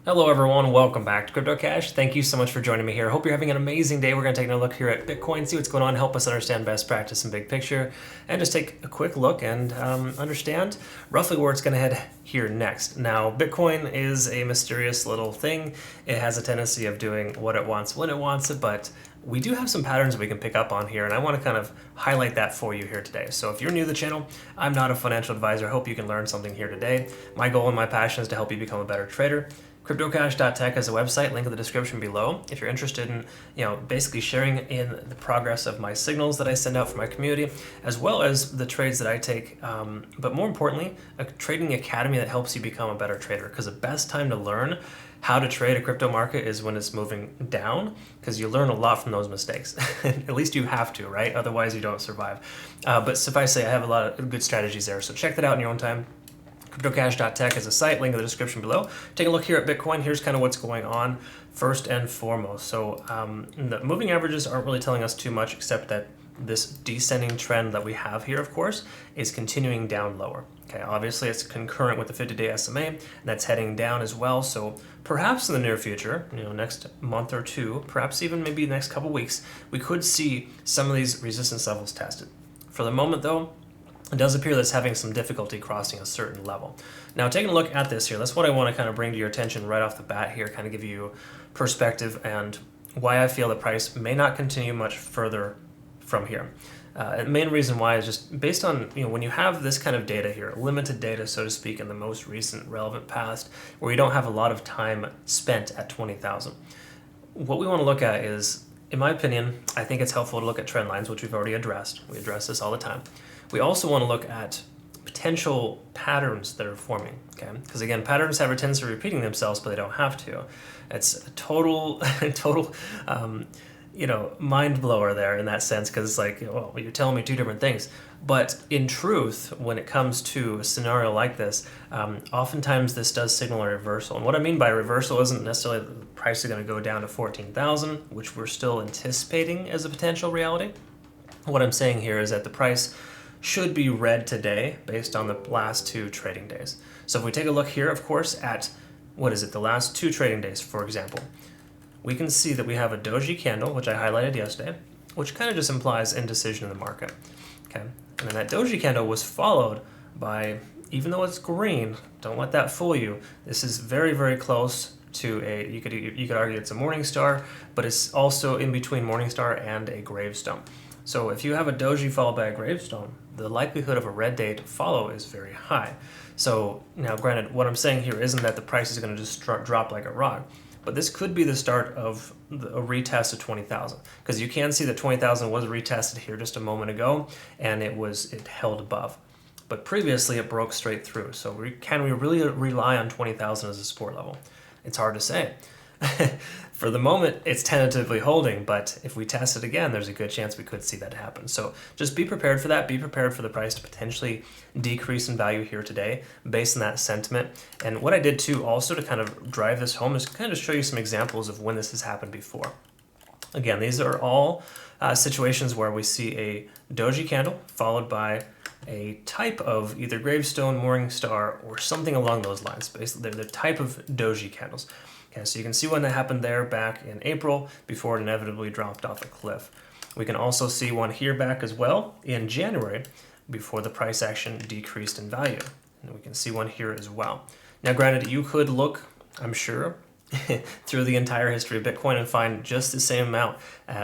Hello everyone, welcome back to CryptoCache. Thank you so much for joining me here. Hope you're having an amazing day. We're going to take a look here at Bitcoin, see what's going on, help us understand best practice and big picture, and just take a quick look and understand roughly where it's going to head here next. Now, Bitcoin is a mysterious little thing. It has a tendency of doing what it wants when it wants it, but we do have some patterns we can pick up on here, and I want to kind of highlight that for you here today. So if you're new to the channel, I'm not a financial advisor. I hope you can learn something here today. My goal and my passion is to help you become a better trader. CryptoCache.tech is a website, link in the description below. If you're interested in, basically sharing in the progress of my signals that I send out for my community, as well as the trades that I take, but more importantly, a trading academy that helps you become a better trader. Because the best time to learn how to trade a crypto market is when it's moving down, because you learn a lot from those mistakes. At least you have to, right? Otherwise you don't survive. But suffice to say, I have a lot of good strategies there. So check that out in your own time. CryptoCache.tech is a site, link in the description below. Take a look here at Bitcoin. Here's kind of what's going on first and foremost. So the moving averages aren't really telling us too much, except that this descending trend that we have here, of course, is continuing down lower. Okay, obviously it's concurrent with the 50-day SMA, and that's heading down as well. So perhaps in the near future, next month or two, perhaps even maybe the next couple weeks, we could see some of these resistance levels tested. For the moment, though, it does appear that it's having some difficulty crossing a certain level. Now, taking a look at this here, that's what I want to kind of bring to your attention right off the bat here, kind of give you perspective and why I feel the price may not continue much further from here. The main reason why is just based on, when you have this kind of data here, limited data, so to speak, in the most recent relevant past, where you don't have a lot of time spent at 20,000. What we want to look at is, in my opinion, I think it's helpful to look at trend lines, which we've already addressed. We address this all the time. We also want to look at potential patterns that are forming, okay? Because again, patterns have a tendency of repeating themselves, but they don't have to. It's a total mind blower there in that sense, because it's like, well, you're telling me two different things. But in truth, when it comes to a scenario like this, oftentimes this does signal a reversal. And what I mean by reversal isn't necessarily that the price is going to go down to 14,000, which we're still anticipating as a potential reality. What I'm saying here is that the price should be red today based on the last two trading days. So if we take a look here, of course, at the last two trading days, for example, we can see that we have a Doji candle, which I highlighted yesterday, which kind of just implies indecision in the market. Okay, and then that Doji candle was followed by, even though it's green, don't let that fool you. This is very, very close to a, you could argue it's a morning star, but it's also in between morning star and a gravestone. So if you have a Doji followed by a gravestone, the likelihood of a red day to follow is very high. So now granted, what I'm saying here isn't that the price is going to just drop like a rock, but this could be the start of a retest of 20,000, because you can see that 20,000 was retested here just a moment ago, and it held above. But previously it broke straight through. So can we really rely on 20,000 as a support level? It's hard to say. For the moment, it's tentatively holding, but if we test it again, there's a good chance we could see that happen. So just be prepared for that. Be prepared for the price to potentially decrease in value here today based on that sentiment. And what I did too, also to kind of drive this home, is kind of show you some examples of when this has happened before. Again, these are all situations where we see a Doji candle followed by a type of either gravestone, morning star, or something along those lines. Basically, they're the type of Doji candles. Okay, so you can see when that happened there back in April before it inevitably dropped off a cliff. We can also see one here back as well in January before the price action decreased in value. And we can see one here as well. Now granted, you could look, I'm sure, through the entire history of Bitcoin and find just the same amount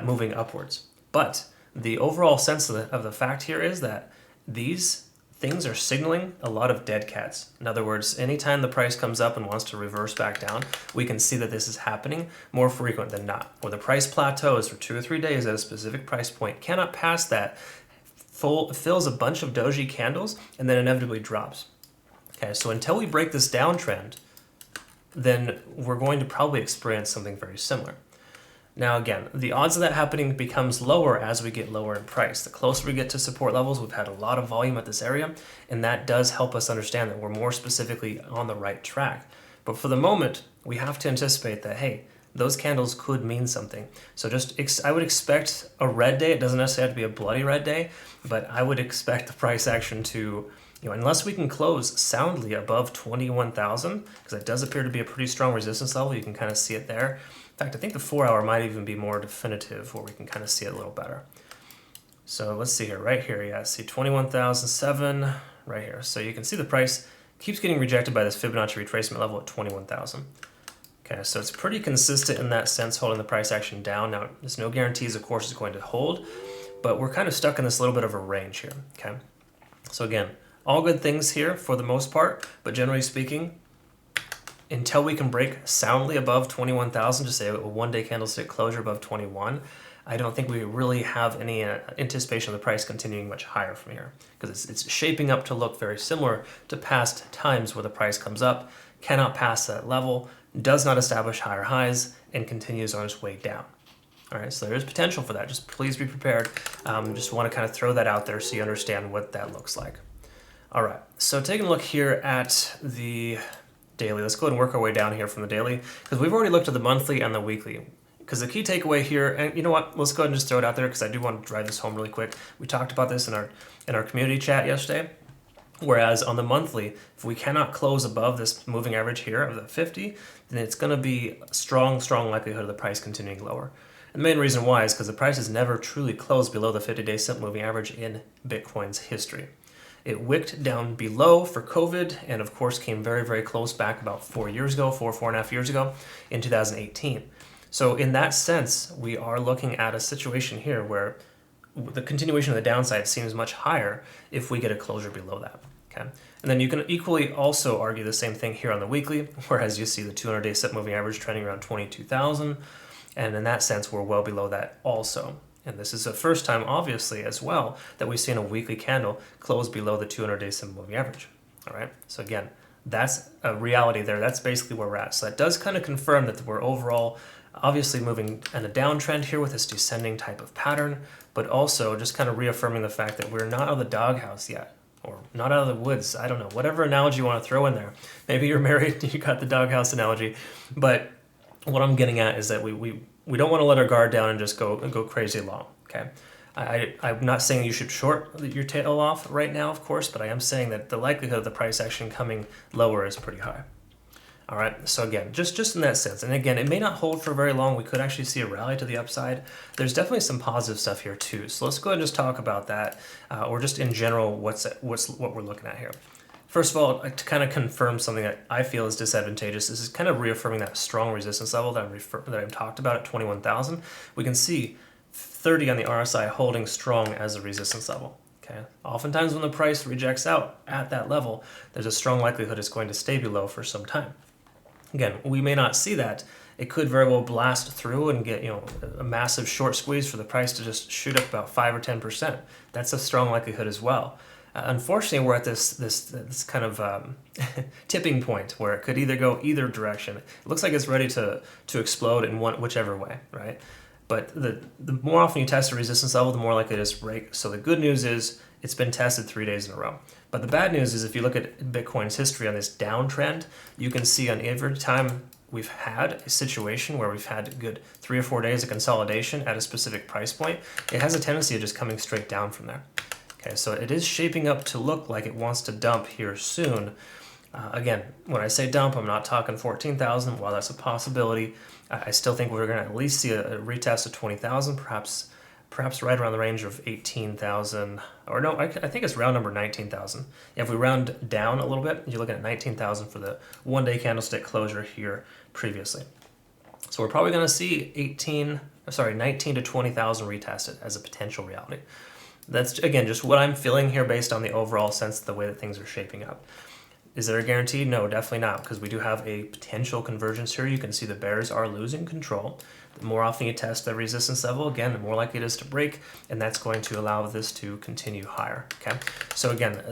moving upwards. But the overall sense of the fact here is that these things are signaling a lot of dead cats. In other words, anytime the price comes up and wants to reverse back down, we can see that this is happening more frequent than not. Where the price plateaus for 2 or 3 days at a specific price point, cannot pass that, fills a bunch of Doji candles, and then inevitably drops. Okay, so until we break this downtrend, then we're going to probably experience something very similar. Now again, the odds of that happening becomes lower as we get lower in price. The closer we get to support levels, we've had a lot of volume at this area, and that does help us understand that we're more specifically on the right track. But for the moment, we have to anticipate that, hey, those candles could mean something. So I would expect a red day. It doesn't necessarily have to be a bloody red day, but I would expect the price action to Unless we can close soundly above 21,000, because that does appear to be a pretty strong resistance level. You can kind of see it there. In fact, I think the 4-hour might even be more definitive, where we can kind of see it a little better. So let's see here, right here, yeah, see 21,007 right here. So you can see the price keeps getting rejected by this Fibonacci retracement level at 21,000. Okay, so it's pretty consistent in that sense, holding the price action down. Now, there's no guarantees, of course, it's going to hold, but we're kind of stuck in this little bit of a range here, okay? So again, all good things here for the most part, but generally speaking, until we can break soundly above 21,000, just say a one-day candlestick closure above 21, I don't think we really have any anticipation of the price continuing much higher from here, because it's shaping up to look very similar to past times where the price comes up, cannot pass that level, does not establish higher highs, and continues on its way down. All right, so there is potential for that. Just please be prepared. Just want to kind of throw that out there so you understand what that looks like. All right, so taking a look here at the daily. Let's go ahead and work our way down here from the daily, because we've already looked at the monthly and the weekly. Because the key takeaway here, and you know what, let's go ahead and just throw it out there, because I do want to drive this home really quick. We talked about this in our community chat yesterday. Whereas on the monthly, if we cannot close above this moving average here of the 50, then it's going to be a strong likelihood of the price continuing lower. And the main reason why is because the price has never truly closed below the 50-day simple moving average in Bitcoin's history. It wicked down below for COVID, and of course came very close back about 4 years ago, four and a half years ago, in 2018. So in that sense, we are looking at a situation here where the continuation of the downside seems much higher if we get a closure below that. Okay, and then you can equally also argue the same thing here on the weekly, whereas you see the 200-day set moving average trending around 22,000, and in that sense, we're well below that also. And this is the first time, obviously, as well, that we've seen a weekly candle close below the 200-day simple moving average. All right, so again, that's a reality there. That's basically where we're at. So that does kind of confirm that we're overall obviously moving in a downtrend here with this descending type of pattern, but also just kind of reaffirming the fact that we're not out of the doghouse yet, or not out of the woods. I don't know, whatever analogy you want to throw in there. Maybe you're married, you got the doghouse analogy, but what I'm getting at is that we don't want to let our guard down and just go crazy long, okay? I'm not saying you should short your tail off right now, of course, but I am saying that the likelihood of the price action coming lower is pretty high. All right, so again, just in that sense, and again, it may not hold for very long. We could actually see a rally to the upside. There's definitely some positive stuff here too. So let's go ahead and just talk about that, or just in general, what we're looking at here. First of all, to kind of confirm something that I feel is disadvantageous, this is kind of reaffirming that strong resistance level that I've talked about at 21,000. We can see 30 on the RSI holding strong as a resistance level. Okay. Oftentimes when the price rejects out at that level, there's a strong likelihood it's going to stay below for some time. Again, we may not see that. It could very well blast through and get a massive short squeeze for the price to just shoot up about 5 or 10%. That's a strong likelihood as well. Unfortunately, we're at this kind of tipping point where it could either go either direction. It looks like it's ready to explode in whichever way, right? But the more often you test a resistance level, the more likely it is to break. So the good news is it's been tested 3 days in a row. But the bad news is if you look at Bitcoin's history on this downtrend, you can see on every time we've had a situation where we've had a good 3 or 4 days of consolidation at a specific price point, it has a tendency of just coming straight down from there. Okay, so it is shaping up to look like it wants to dump here soon. Again, when I say dump, I'm not talking 14,000. While that's a possibility, I still think we're going to at least see a retest of 20,000, perhaps right around the range of 18,000, or no, I think it's round number 19,000. If we round down a little bit, you're looking at 19,000 for the one-day candlestick closure here previously. So we're probably going to see 19 to 20,000 retested as a potential reality. That's, again, just what I'm feeling here based on the overall sense of the way that things are shaping up. Is there a guarantee? No, definitely not, because we do have a potential convergence here. You can see the bears are losing control. The more often you test the resistance level, again, the more likely it is to break, and that's going to allow this to continue higher, okay? So again,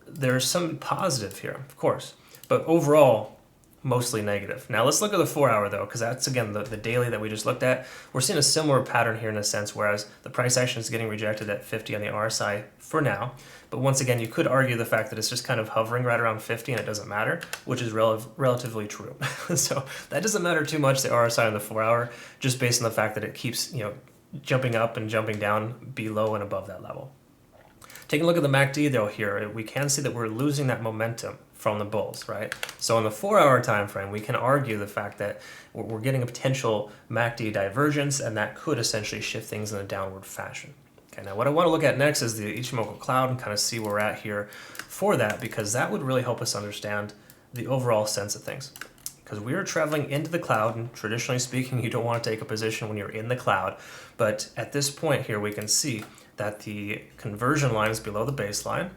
there's some positive here, of course, but overall, mostly negative. Now let's look at the 4-hour though, because that's again the daily that we just looked at. We're seeing a similar pattern here in a sense, whereas the price action is getting rejected at 50 on the RSI for now. But once again, you could argue the fact that it's just kind of hovering right around 50 and it doesn't matter, which is relatively true. So that doesn't matter too much, the RSI on the 4-hour, just based on the fact that it keeps jumping up and jumping down below and above that level. Taking a look at the MACD though here, we can see that we're losing that momentum from the bulls, right? So in the 4-hour time frame, we can argue the fact that we're getting a potential MACD divergence, and that could essentially shift things in a downward fashion. Okay, now what I want to look at next is the Ichimoku cloud and kind of see where we're at here for that, because that would really help us understand the overall sense of things. Because we are traveling into the cloud, and traditionally speaking, you don't want to take a position when you're in the cloud. But at this point here, we can see that the conversion line is below the baseline.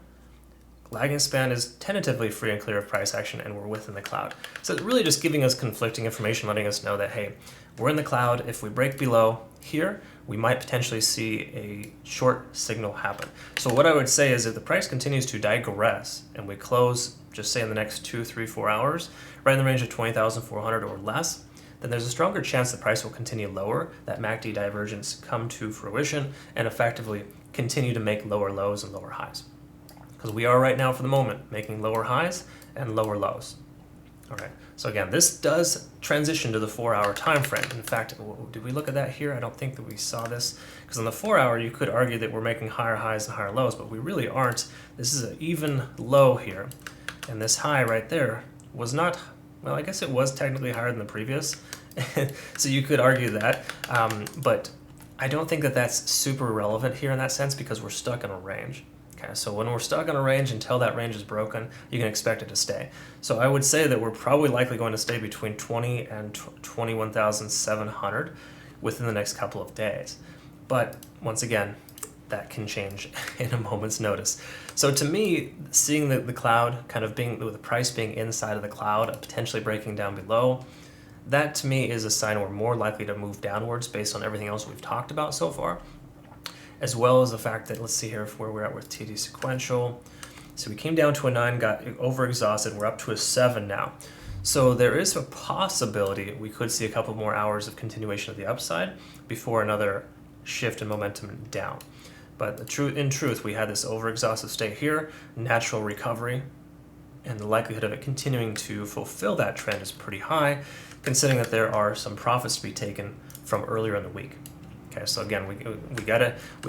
Lagging span is tentatively free and clear of price action, and we're within the cloud. So it's really just giving us conflicting information, letting us know that, hey, we're in the cloud. If we break below here, we might potentially see a short signal happen. So what I would say is if the price continues to digress and we close, just say in the next 2, 3, 4 hours, right in the range of 20,400 or less, then there's a stronger chance the price will continue lower, that MACD divergence come to fruition, and effectively continue to make lower lows and lower highs. Because we are right now, for the moment, making lower highs and lower lows. All right, so again, this does transition to the 4-hour time frame. In fact, did we look at that here? I don't think that we saw this, because on the 4-hour, you could argue that we're making higher highs and higher lows, but we really aren't. This is an even low here, and this high right there was not, well, I guess it was technically higher than the previous, so you could argue that, but I don't think that that's super relevant here in that sense, because we're stuck in a range. Okay, so when we're stuck on a range, until that range is broken, you can expect it to stay. So I would say that we're probably likely going to stay between 20 and 21,700 within the next couple of days. But once again, that can change in a moment's notice. So to me, seeing the cloud kind of being, with the price being inside of the cloud, potentially breaking down below, that to me is a sign we're more likely to move downwards based on everything else we've talked about so far, as well as the fact that, let's see here where we're at with TD sequential. So we came down to a 9, got overexhausted, we're up to a 7 now. So there is a possibility we could see a couple more hours of continuation of the upside before another shift in momentum down. But in truth, we had this overexhausted state here, natural recovery, and the likelihood of it continuing to fulfill that trend is pretty high, considering that there are some profits to be taken from earlier in the week. Okay, so again, we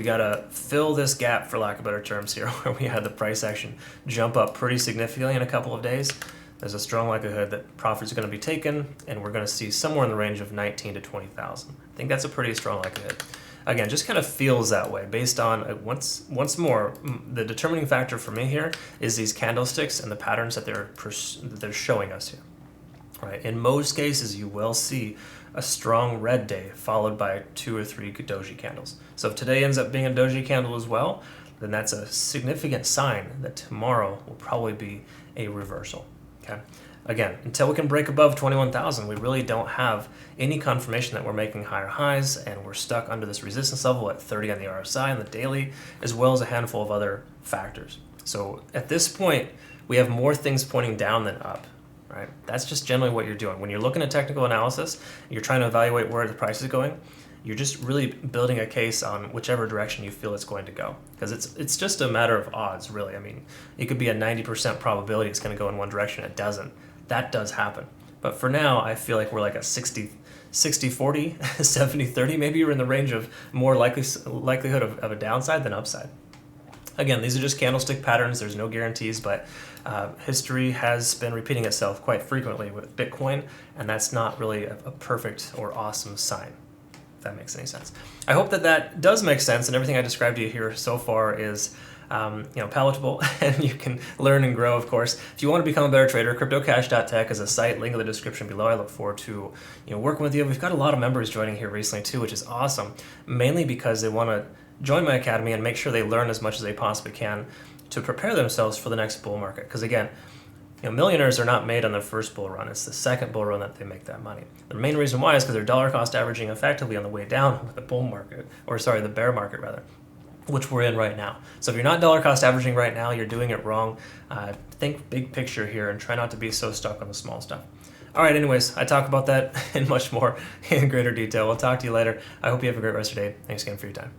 gotta fill this gap, for lack of better terms here, where we had the price action jump up pretty significantly in a couple of days. There's a strong likelihood that profits are going to be taken, and we're going to see somewhere in the range of 19 to 20,000. I think that's a pretty strong likelihood. Again, just kind of feels that way based on, once more, the determining factor for me here is these candlesticks and the patterns that they're showing us here. All right, in most cases, you will see a strong red day followed by 2 or 3 Doji candles. So if today ends up being a Doji candle as well, then that's a significant sign that tomorrow will probably be a reversal. Okay. Again, until we can break above 21,000, we really don't have any confirmation that we're making higher highs, and we're stuck under this resistance level at 30 on the RSI and the daily, as well as a handful of other factors. So at this point, we have more things pointing down than up. Right? That's just generally what you're doing. When you're looking at technical analysis, you're trying to evaluate where the price is going, you're just really building a case on whichever direction you feel it's going to go. Because it's just a matter of odds, really. I mean, it could be a 90% probability it's going to go in one direction. It doesn't. That does happen. But for now, I feel like we're like a 60-40, 70-30. Maybe you're in the range of more likelihood of a downside than upside. Again, these are just candlestick patterns. There's no guarantees, but history has been repeating itself quite frequently with Bitcoin, and that's not really a perfect or awesome sign, if that makes any sense. I hope that does make sense, and everything I described to you here so far is palatable, and you can learn and grow, of course. If you want to become a better trader, CryptoCache.tech is a site, link in the description below. I look forward to working with you. We've got a lot of members joining here recently too, which is awesome, mainly because they want to join my academy and make sure they learn as much as they possibly can to prepare themselves for the next bull market. Because again, millionaires are not made on their first bull run. It's the second bull run that they make that money. The main reason why is because they're dollar cost averaging effectively on the way down with the bull market, the bear market rather, which we're in right now. So if you're not dollar cost averaging right now, you're doing it wrong. Think big picture here and try not to be so stuck on the small stuff. All right, anyways, I talk about that and much more in greater detail. We'll talk to you later. I hope you have a great rest of your day. Thanks again for your time.